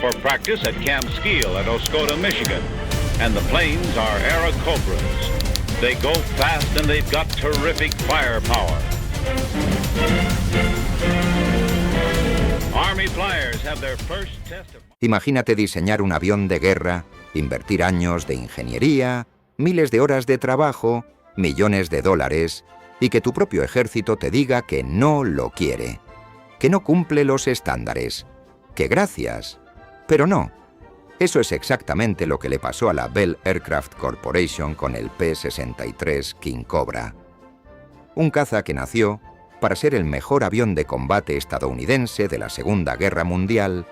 for practice at Camp Skeel at Oscoda, Michigan. And the planes are Airacobras. They go fast and they've got terrific firepower. Army flyers have their first test of... Imagínate diseñar un avión de guerra, invertir años de ingeniería, miles de horas de trabajo, millones de dólares, y que tu propio ejército te diga que no lo quiere, que no cumple los estándares, que gracias, pero no. Eso es exactamente lo que le pasó a la Bell Aircraft Corporation con el P-63 King Cobra. Un caza que nació para ser el mejor avión de combate estadounidense de la Segunda Guerra Mundial,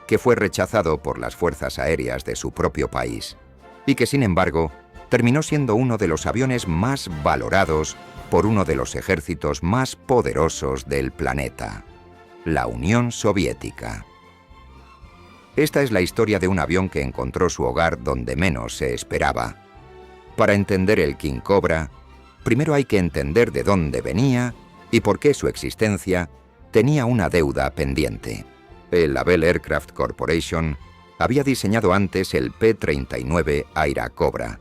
que fue rechazado por las fuerzas aéreas de su propio país, y que sin embargo terminó siendo uno de los aviones más valorados por uno de los ejércitos más poderosos del planeta, la Unión Soviética. Esta es la historia de un avión que encontró su hogar donde menos se esperaba. Para entender el King Cobra, primero hay que entender de dónde venía y por qué su existencia tenía una deuda pendiente. La Bell Aircraft Corporation había diseñado antes el P-39 Airacobra,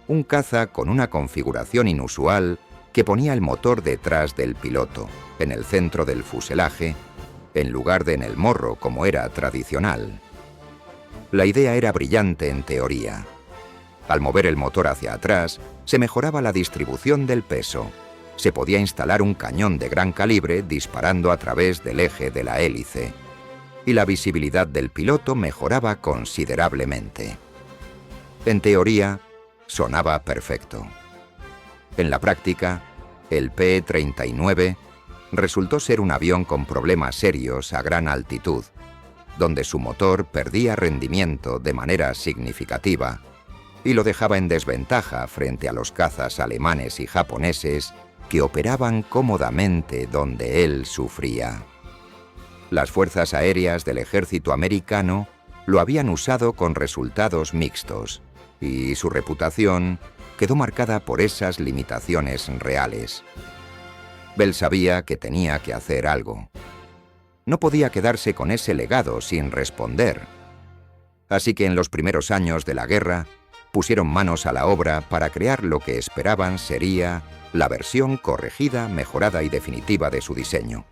un caza con una configuración inusual que ponía el motor detrás del piloto, en el centro del fuselaje, en lugar de en el morro como era tradicional. La idea era brillante en teoría. Al mover el motor hacia atrás, se mejoraba la distribución del peso. Se podía instalar un cañón de gran calibre disparando a través del eje de la hélice, y la visibilidad del piloto mejoraba considerablemente. En teoría, sonaba perfecto. En la práctica, el P-39 resultó ser un avión con problemas serios a gran altitud, donde su motor perdía rendimiento de manera significativa y lo dejaba en desventaja frente a los cazas alemanes y japoneses que operaban cómodamente donde él sufría. Las fuerzas aéreas del ejército americano lo habían usado con resultados mixtos, y su reputación quedó marcada por esas limitaciones reales. Bell sabía que tenía que hacer algo. No podía quedarse con ese legado sin responder. Así que en los primeros años de la guerra, pusieron manos a la obra para crear lo que esperaban sería la versión corregida, mejorada y definitiva de su diseño,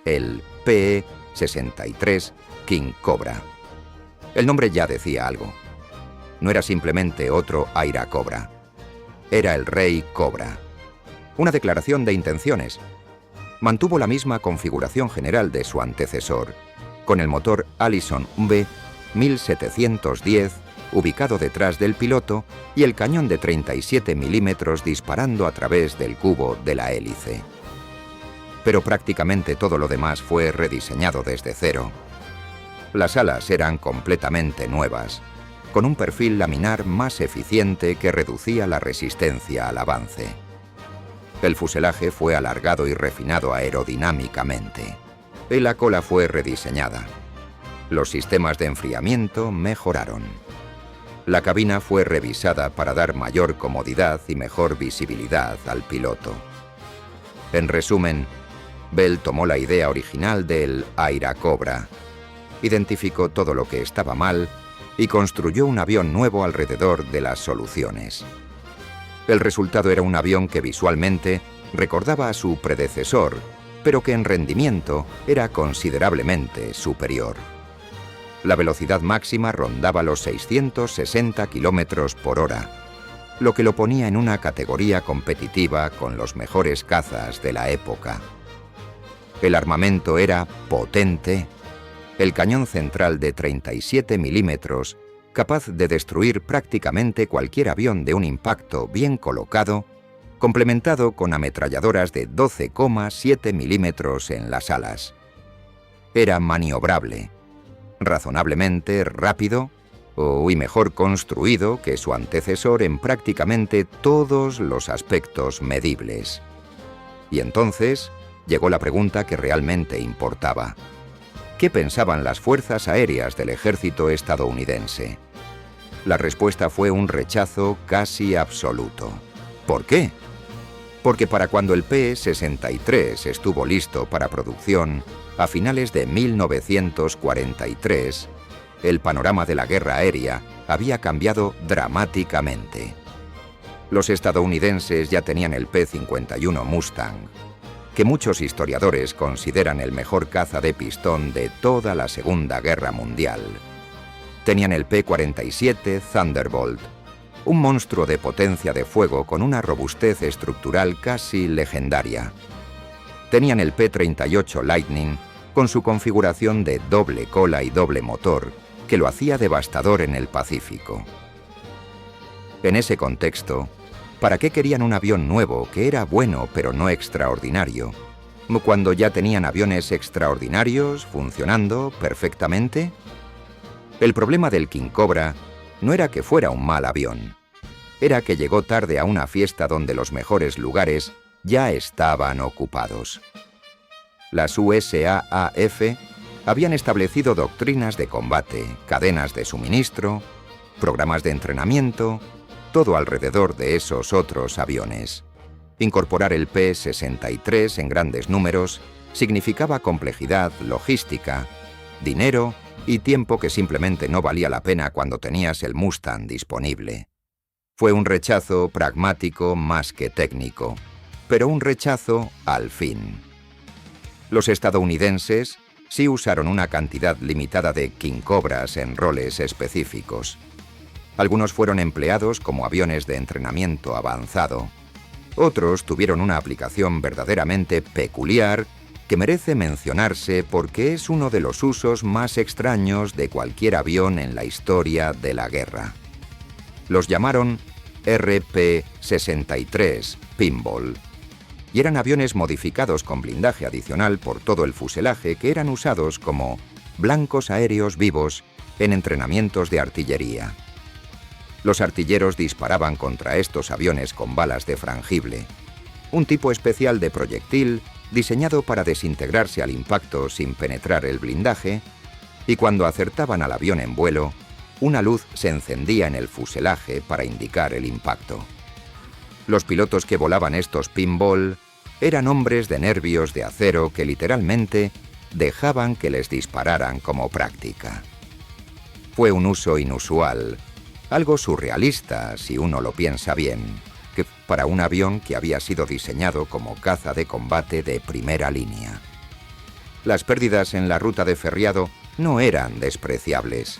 el P-63 King Cobra. El nombre ya decía algo. No era simplemente otro Airacobra. Era el Rey Cobra. Una declaración de intenciones. Mantuvo la misma configuración general de su antecesor, con el motor Allison V 1710 ubicado detrás del piloto y el cañón de 37 milímetros disparando a través del cubo de la hélice. Pero prácticamente todo lo demás fue rediseñado desde cero. Las alas eran completamente nuevas, con un perfil laminar más eficiente que reducía la resistencia al avance. El fuselaje fue alargado y refinado aerodinámicamente. La cola fue rediseñada. Los sistemas de enfriamiento mejoraron. La cabina fue revisada para dar mayor comodidad y mejor visibilidad al piloto. En resumen, Bell tomó la idea original del Airacobra, identificó todo lo que estaba mal y construyó un avión nuevo alrededor de las soluciones. El resultado era un avión que visualmente recordaba a su predecesor, pero que en rendimiento era considerablemente superior. La velocidad máxima rondaba los 660 kilómetros por hora, lo que lo ponía en una categoría competitiva con los mejores cazas de la época. El armamento era potente. El cañón central de 37 milímetros, capaz de destruir prácticamente cualquier avión de un impacto bien colocado, complementado con ametralladoras de 12,7 milímetros en las alas. Era maniobrable, razonablemente rápido y mejor construido que su antecesor en prácticamente todos los aspectos medibles. Y entonces llegó la pregunta que realmente importaba. ¿Qué pensaban las fuerzas aéreas del ejército estadounidense? La respuesta fue un rechazo casi absoluto. ¿Por qué? Porque para cuando el P-63 estuvo listo para producción, a finales de 1943, el panorama de la guerra aérea había cambiado dramáticamente. Los estadounidenses ya tenían el P-51 Mustang, que muchos historiadores consideran el mejor caza de pistón de toda la Segunda Guerra Mundial. Tenían el P-47 Thunderbolt, un monstruo de potencia de fuego con una robustez estructural casi legendaria. Tenían el P-38 Lightning, con su configuración de doble cola y doble motor, que lo hacía devastador en el Pacífico. En ese contexto, ¿para qué querían un avión nuevo que era bueno pero no extraordinario, cuando ya tenían aviones extraordinarios funcionando perfectamente? El problema del King Cobra no era que fuera un mal avión, era que llegó tarde a una fiesta donde los mejores lugares ya estaban ocupados. Las USAAF habían establecido doctrinas de combate, cadenas de suministro, programas de entrenamiento, todo alrededor de esos otros aviones. Incorporar el P-63 en grandes números significaba complejidad logística, dinero y tiempo que simplemente no valía la pena cuando tenías el Mustang disponible. Fue un rechazo pragmático más que técnico, pero un rechazo al fin. Los estadounidenses sí usaron una cantidad limitada de King Cobras en roles específicos. Algunos fueron empleados como aviones de entrenamiento avanzado. Otros tuvieron una aplicación verdaderamente peculiar que merece mencionarse porque es uno de los usos más extraños de cualquier avión en la historia de la guerra. Los llamaron RP-63 Pinball, y eran aviones modificados con blindaje adicional por todo el fuselaje que eran usados como blancos aéreos vivos en entrenamientos de artillería. Los artilleros disparaban contra estos aviones con balas de frangible, un tipo especial de proyectil diseñado para desintegrarse al impacto sin penetrar el blindaje, y cuando acertaban al avión en vuelo, una luz se encendía en el fuselaje para indicar el impacto. Los pilotos que volaban estos pinball eran hombres de nervios de acero que literalmente dejaban que les dispararan como práctica. Fue un uso inusual, algo surrealista si uno lo piensa bien, que para un avión que había sido diseñado como caza de combate de primera línea. Las pérdidas en la ruta de ferriado no eran despreciables.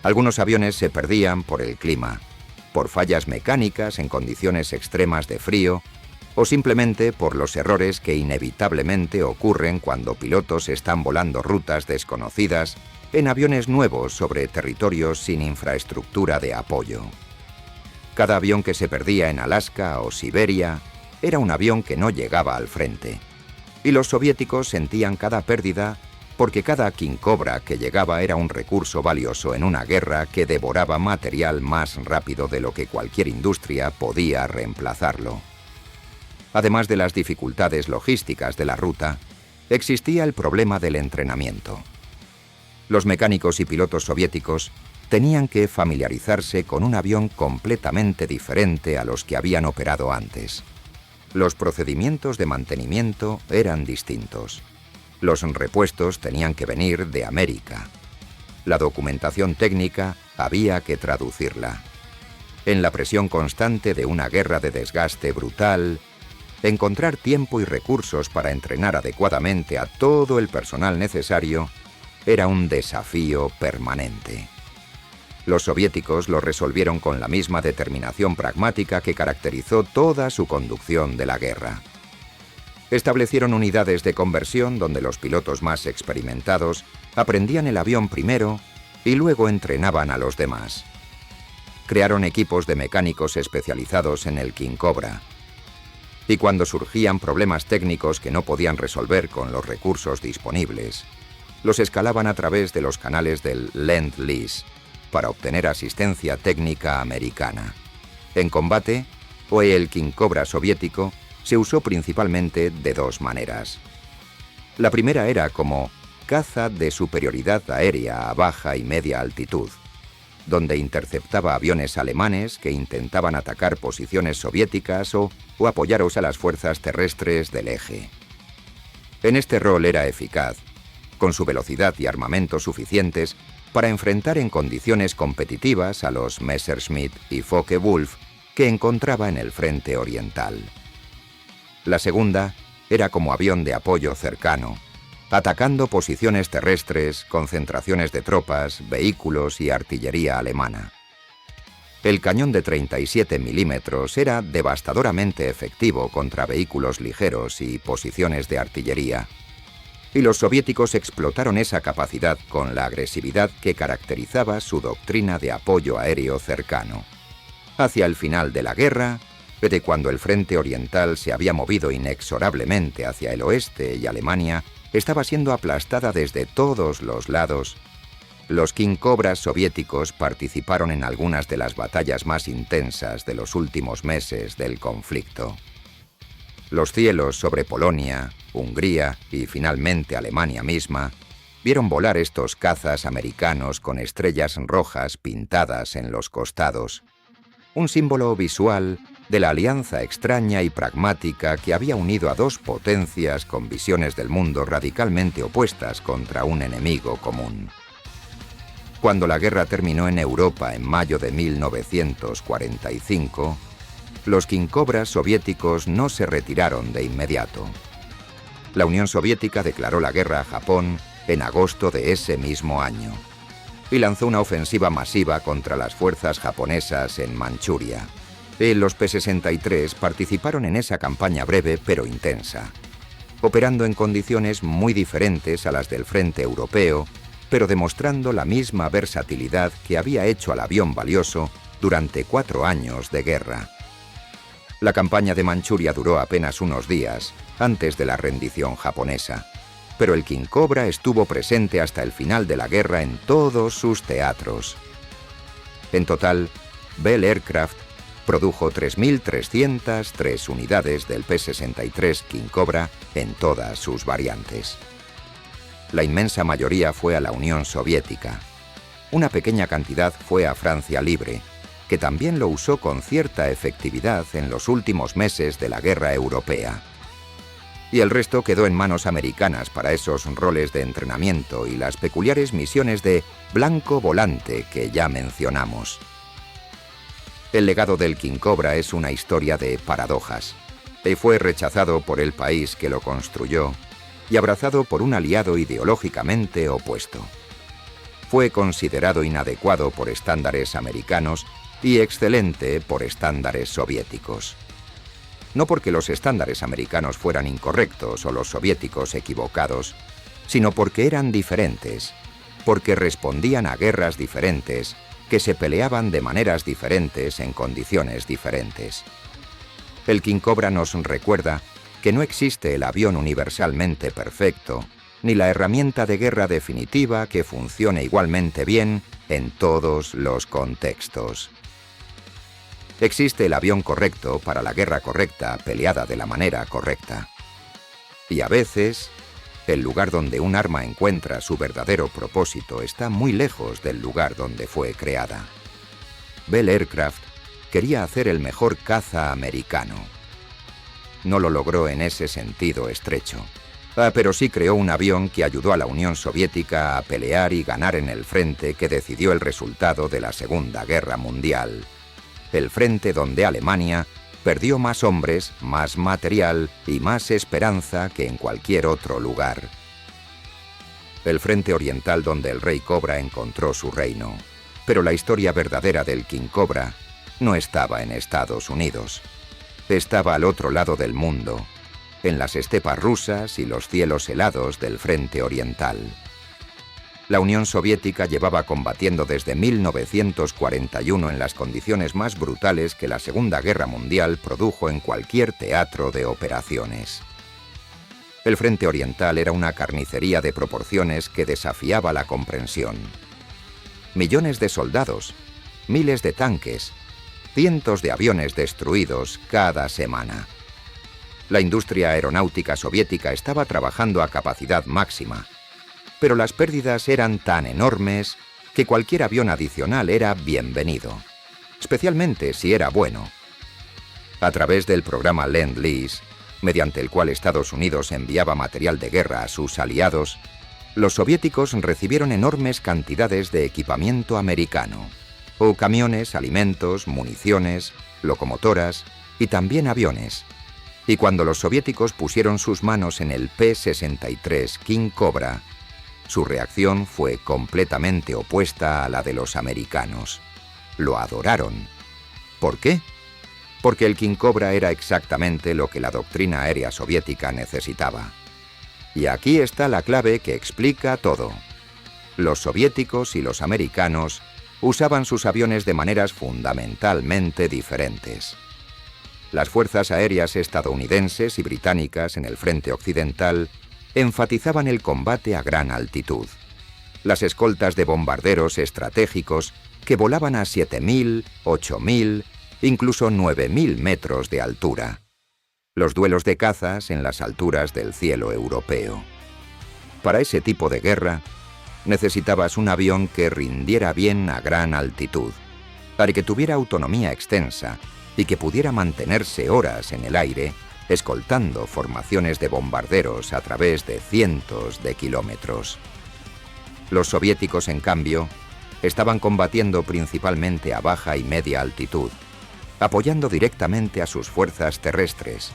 Algunos aviones se perdían por el clima, por fallas mecánicas en condiciones extremas de frío o simplemente por los errores que inevitablemente ocurren cuando pilotos están volando rutas desconocidas en aviones nuevos sobre territorios sin infraestructura de apoyo. Cada avión que se perdía en Alaska o Siberia era un avión que no llegaba al frente, y los soviéticos sentían cada pérdida porque cada King Cobra que llegaba era un recurso valioso en una guerra que devoraba material más rápido de lo que cualquier industria podía reemplazarlo. Además de las dificultades logísticas de la ruta, existía el problema del entrenamiento. Los mecánicos y pilotos soviéticos tenían que familiarizarse con un avión completamente diferente a los que habían operado antes. Los procedimientos de mantenimiento eran distintos. Los repuestos tenían que venir de América. La documentación técnica había que traducirla. En la presión constante de una guerra de desgaste brutal, encontrar tiempo y recursos para entrenar adecuadamente a todo el personal necesario era un desafío permanente. Los soviéticos lo resolvieron con la misma determinación pragmática que caracterizó toda su conducción de la guerra. Establecieron unidades de conversión donde los pilotos más experimentados aprendían el avión primero y luego entrenaban a los demás. Crearon equipos de mecánicos especializados en el King Cobra. Y cuando surgían problemas técnicos que no podían resolver con los recursos disponibles, los escalaban a través de los canales del Lend-Lease para obtener asistencia técnica americana. En combate, el King Cobra soviético se usó principalmente de dos maneras. La primera era como caza de superioridad aérea a baja y media altitud, donde interceptaba aviones alemanes que intentaban atacar posiciones soviéticas o apoyaros a las fuerzas terrestres del eje. En este rol era eficaz. Con su velocidad y armamento suficientes, para enfrentar en condiciones competitivas a los Messerschmitt y Focke-Wulf que encontraba en el frente oriental. La segunda era como avión de apoyo cercano, atacando posiciones terrestres, concentraciones de tropas, vehículos y artillería alemana. El cañón de 37 milímetros era devastadoramente efectivo contra vehículos ligeros y posiciones de artillería, y los soviéticos explotaron esa capacidad con la agresividad que caracterizaba su doctrina de apoyo aéreo cercano. Hacia el final de la guerra, de cuando el frente oriental se había movido inexorablemente hacia el oeste y Alemania estaba siendo aplastada desde todos los lados, los King Cobras soviéticos participaron en algunas de las batallas más intensas de los últimos meses del conflicto. Los cielos sobre Polonia, Hungría y finalmente Alemania misma vieron volar estos cazas americanos con estrellas rojas pintadas en los costados, un símbolo visual de la alianza extraña y pragmática que había unido a dos potencias con visiones del mundo radicalmente opuestas contra un enemigo común. Cuando la guerra terminó en Europa en mayo de 1945, los King Cobras soviéticos no se retiraron de inmediato. La Unión Soviética declaró la guerra a Japón en agosto de ese mismo año y lanzó una ofensiva masiva contra las fuerzas japonesas en Manchuria. Los P-63 participaron en esa campaña breve pero intensa, operando en condiciones muy diferentes a las del frente europeo, pero demostrando la misma versatilidad que había hecho al avión valioso durante 4 años de guerra. La campaña de Manchuria duró apenas unos días antes de la rendición japonesa, pero el King Cobra estuvo presente hasta el final de la guerra en todos sus teatros. En total, Bell Aircraft produjo 3.303 unidades del P-63 King Cobra en todas sus variantes. La inmensa mayoría fue a la Unión Soviética. Una pequeña cantidad fue a Francia Libre, que también lo usó con cierta efectividad en los últimos meses de la guerra europea. Y el resto quedó en manos americanas para esos roles de entrenamiento y las peculiares misiones de blanco volante que ya mencionamos. El legado del King Cobra es una historia de paradojas. Fue rechazado por el país que lo construyó y abrazado por un aliado ideológicamente opuesto. Fue considerado inadecuado por estándares americanos y excelente por estándares soviéticos. No porque los estándares americanos fueran incorrectos o los soviéticos equivocados, sino porque eran diferentes, porque respondían a guerras diferentes, que se peleaban de maneras diferentes en condiciones diferentes. El King Cobra nos recuerda que no existe el avión universalmente perfecto, ni la herramienta de guerra definitiva que funcione igualmente bien en todos los contextos. Existe el avión correcto para la guerra correcta, peleada de la manera correcta. Y a veces, el lugar donde un arma encuentra su verdadero propósito está muy lejos del lugar donde fue creada. Bell Aircraft quería hacer el mejor caza americano. No lo logró en ese sentido estrecho. Pero sí creó un avión que ayudó a la Unión Soviética a pelear y ganar en el frente que decidió el resultado de la Segunda Guerra Mundial. El frente donde Alemania perdió más hombres, más material y más esperanza que en cualquier otro lugar. El frente oriental donde el Rey Cobra encontró su reino. Pero la historia verdadera del King Cobra no estaba en Estados Unidos. Estaba al otro lado del mundo, en las estepas rusas y los cielos helados del frente oriental. La Unión Soviética llevaba combatiendo desde 1941 en las condiciones más brutales que la Segunda Guerra Mundial produjo en cualquier teatro de operaciones. El frente oriental era una carnicería de proporciones que desafiaba la comprensión. Millones de soldados, miles de tanques, cientos de aviones destruidos cada semana. La industria aeronáutica soviética estaba trabajando a capacidad máxima, pero las pérdidas eran tan enormes que cualquier avión adicional era bienvenido, especialmente si era bueno. A través del programa Lend-Lease, mediante el cual Estados Unidos enviaba material de guerra a sus aliados, Los soviéticos recibieron enormes cantidades de equipamiento americano, o camiones, alimentos, municiones, locomotoras y también aviones. Y cuando los soviéticos pusieron sus manos en el P-63 King Cobra, su reacción fue completamente opuesta a la de los americanos. Lo adoraron. ¿Por qué? Porque el King Cobra era exactamente lo que la doctrina aérea soviética necesitaba. Y aquí está la clave que explica todo. Los soviéticos y los americanos usaban sus aviones de maneras fundamentalmente diferentes. Las fuerzas aéreas estadounidenses y británicas en el frente occidental enfatizaban el combate a gran altitud. Las escoltas de bombarderos estratégicos que volaban a 7.000, 8.000, incluso 9.000 metros de altura. Los duelos de cazas en las alturas del cielo europeo. Para ese tipo de guerra, necesitabas un avión que rindiera bien a gran altitud, para que tuviera autonomía extensa y que pudiera mantenerse horas en el aire, escoltando formaciones de bombarderos a través de cientos de kilómetros. Los soviéticos, en cambio, estaban combatiendo principalmente a baja y media altitud, apoyando directamente a sus fuerzas terrestres,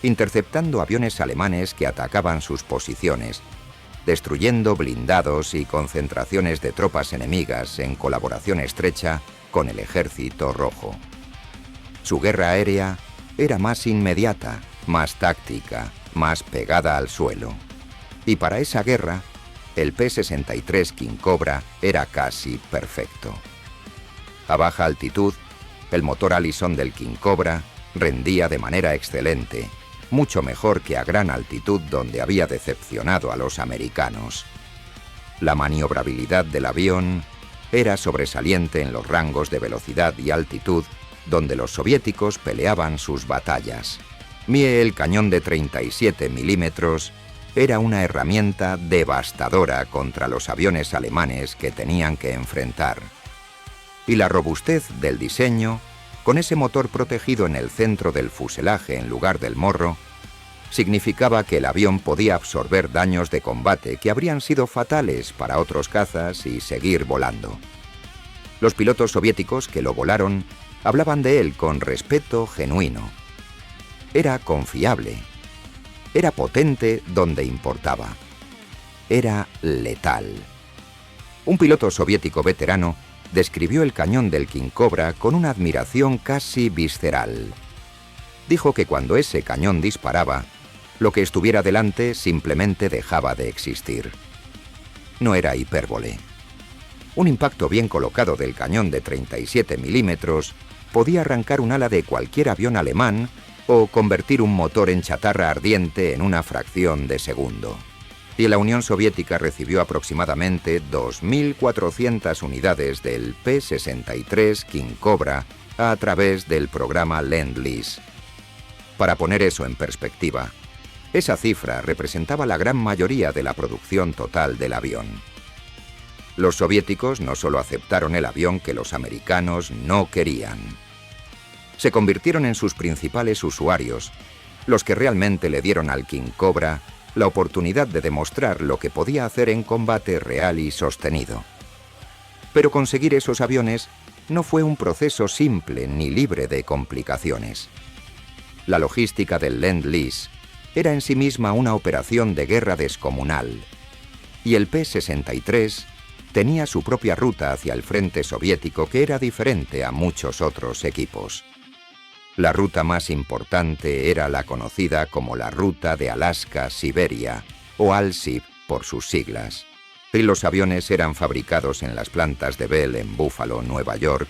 interceptando aviones alemanes que atacaban sus posiciones, destruyendo blindados y concentraciones de tropas enemigas en colaboración estrecha con el Ejército Rojo. Su guerra aérea era más inmediata, más táctica, más pegada al suelo. Y para esa guerra, el P-63 King Cobra era casi perfecto. A baja altitud, el motor Allison del King Cobra rendía de manera excelente, mucho mejor que a gran altitud donde había decepcionado a los americanos. La maniobrabilidad del avión era sobresaliente en los rangos de velocidad y altitud donde los soviéticos peleaban sus batallas. Mie, el cañón de 37 milímetros, era una herramienta devastadora contra los aviones alemanes que tenían que enfrentar. Y la robustez del diseño, con ese motor protegido en el centro del fuselaje en lugar del morro, significaba que el avión podía absorber daños de combate que habrían sido fatales para otros cazas y seguir volando. Los pilotos soviéticos que lo volaron hablaban de él con respeto genuino. Era confiable. Era potente donde importaba. Era letal. Un piloto soviético veterano describió el cañón del King Cobra con una admiración casi visceral. Dijo que cuando ese cañón disparaba, lo que estuviera delante simplemente dejaba de existir. No era hipérbole. Un impacto bien colocado del cañón de 37 milímetros podía arrancar un ala de cualquier avión alemán o convertir un motor en chatarra ardiente en una fracción de segundo. Y la Unión Soviética recibió aproximadamente 2.400 unidades del P-63 King Cobra a través del programa Lend-Lease. Para poner eso en perspectiva, esa cifra representaba la gran mayoría de la producción total del avión. Los soviéticos no solo aceptaron el avión que los americanos no querían. Se convirtieron en sus principales usuarios, los que realmente le dieron al King Cobra la oportunidad de demostrar lo que podía hacer en combate real y sostenido. Pero conseguir esos aviones no fue un proceso simple ni libre de complicaciones. La logística del Lend-Lease era en sí misma una operación de guerra descomunal, y el P-63 tenía su propia ruta hacia el frente soviético que era diferente a muchos otros equipos. La ruta más importante era la conocida como la Ruta de Alaska-Siberia, o ALSIB por sus siglas, y los aviones eran fabricados en las plantas de Bell en Buffalo, Nueva York,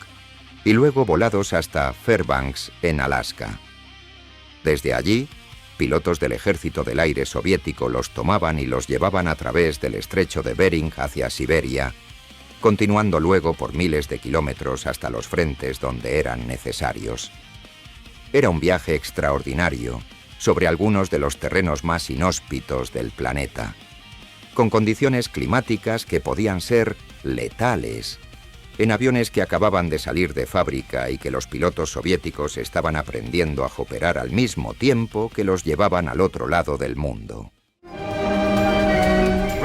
y luego volados hasta Fairbanks, en Alaska. Desde allí, pilotos del Ejército del Aire soviético los tomaban y los llevaban a través del estrecho de Bering hacia Siberia, continuando luego por miles de kilómetros hasta los frentes donde eran necesarios. Era un viaje extraordinario sobre algunos de los terrenos más inhóspitos del planeta, con condiciones climáticas que podían ser letales, en aviones que acababan de salir de fábrica y que los pilotos soviéticos estaban aprendiendo a operar al mismo tiempo que los llevaban al otro lado del mundo.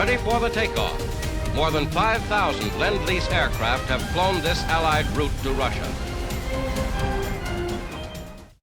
ready for the takeoff. More than 5,000 Lend-Lease aircraft have flown this Allied route to Russia.